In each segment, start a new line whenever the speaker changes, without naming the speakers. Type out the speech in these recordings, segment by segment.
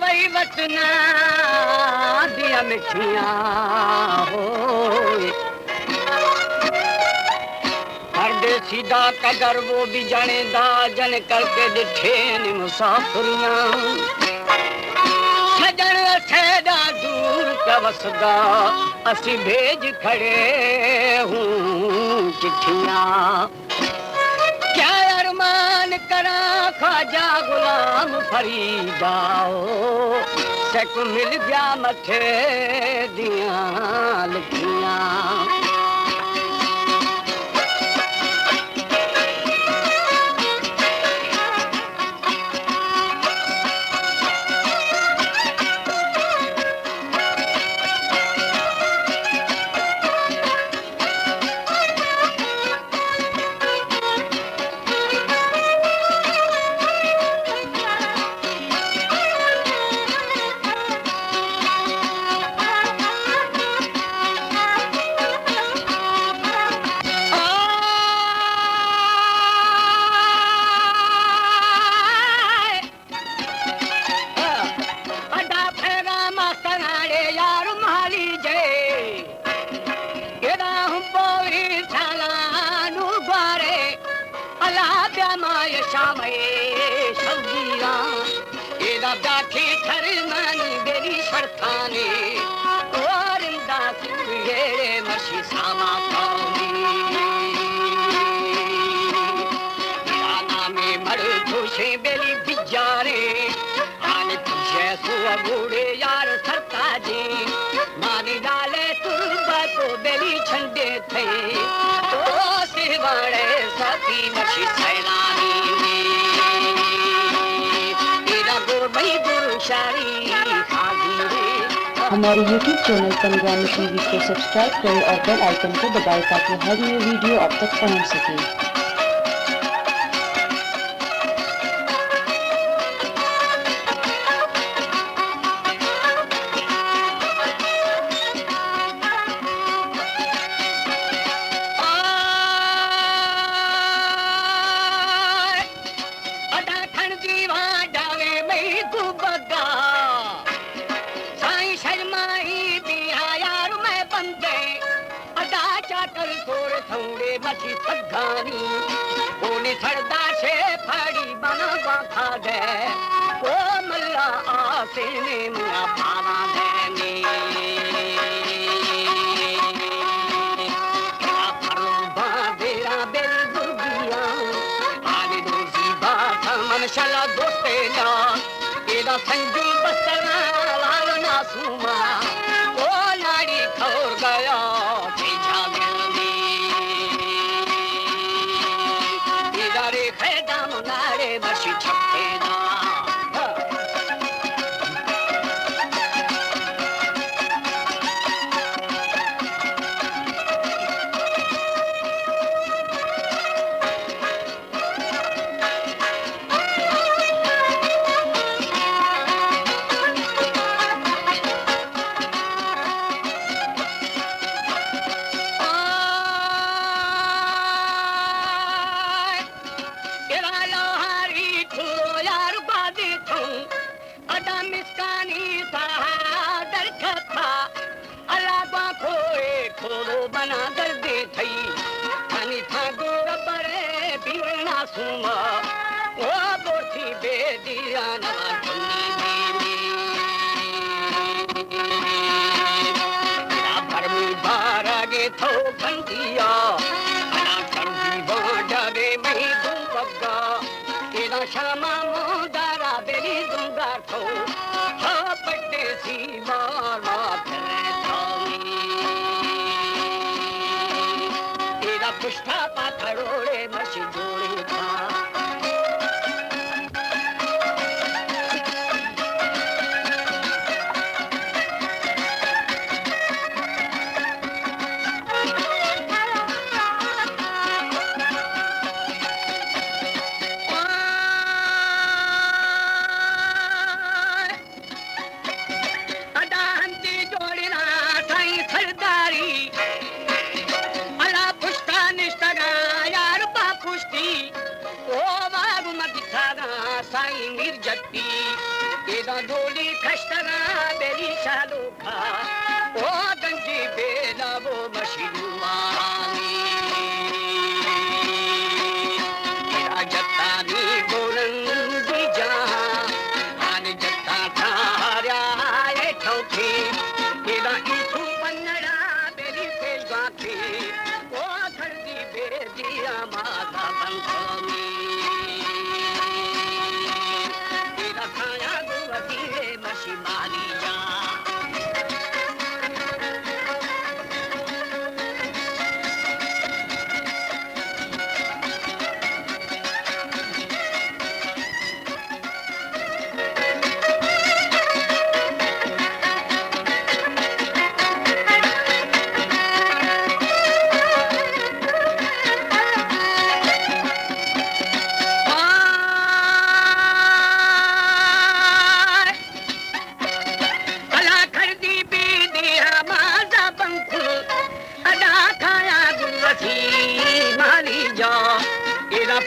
वही वतना दिया मिठिया हो हरदे सीधा कदर वो भी जाने दा जन करके दिठे ने मुसाफिरियां सजन थेड़ा दूर का वसदा असी भेज खड़े हूँ चिट्ठियां क्या अरमान करा ख्वाजा गुलाम फरीदा सेक मिल गया मथे दिया लिखियां बैठी थरमानी बेरी सरखाने और इंदास येरे मशी सामा पाऊंगी राना में मर खुशे बेली बिजारे आने तुझे सुआ बूढ़े यार सरता जी मारी डाले तुरबा को बेली छंडे थे तो सिवाड़े साथी मशी सैलानी
हमारे YouTube चैनल पंजाबी टीवी को सब्सक्राइब करें और बेल आइकन को दबाएं ताकि हर नई वीडियो आप तक पहुंच सके।
मची सगानी ओने थड़दा से फाड़ी बना खा दे ओ मल्ला आसे ने मुआ पाना देने क्या फरो बादेरा बेल दुगिया आगे दोसी बात मन शला दोस्ते ना एदा संजू बसना लाल ना सुमा ओ नाड़ी खोर गया मशी छप्पे ना बना कर दे थई थानी था गोर बरे बिरना सुमा ओ बोठी बेदिया ना धुनी ना भरमी बारागे थो खंडिया ना करदी बाडे मही दू बग्गा केना शर्मा मोदारा बेरी दूंगा थो हा पट्टे सी मार मार पुष्ठा पाथरोड़े मशी जोड़े था साईं मिर्जट्टी एदा डोली चालो खा ओ गंजी बेला वो मशीनुआनी तेरा जत्तानी गोरंगी जा आन जत्ता थारा ए ठोकी तेरा इथु पन्नड़ा बेरी पे गाती ओ धरती बेदिया माता बंखमी तेरा खाया गुवती मशी मारी जा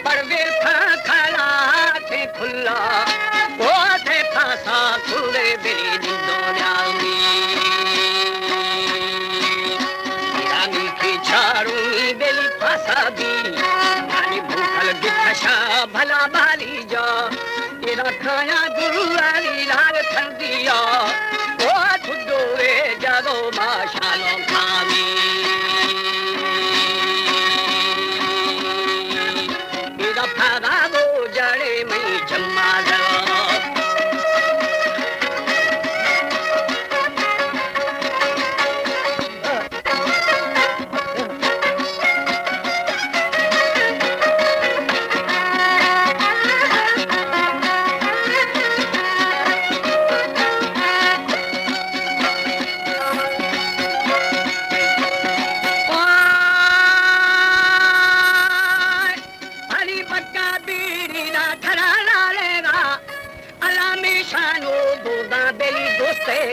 पर्दे खला थे खुला वो थे फासा खुले बेरी निंदोल्यामी रानी की झाड़ूनी बेली फासा दी रानी भूखल गिठशा भला बाली जा तेरा खाया गुरु वाली लाल थन दिया वो ठुड्डो रे जागो माशालो खामी जड़े मई जम्मा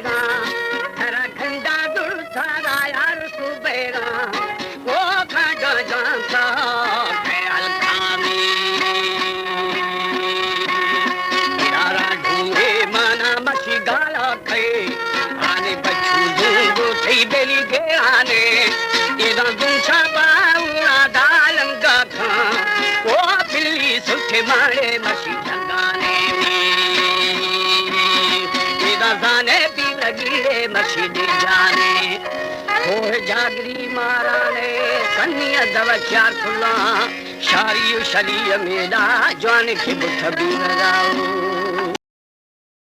थरा खंडा दुर थारा यार सुबेगा वो खंडा जानता ख्याल खामी यारा ढूंढे माना मची गाला खे आने बच्चू दूंगो थी बेली के आने इधर दूंचा बाउना दालंगा खा वो बिल्ली सुखे मारे मची जंगाने जाने भी लगी मशीदी जाने हो जागरी माराने कन्या दवा चार खुला शारी शरीय मेरा जान की बुठ भी लगाओ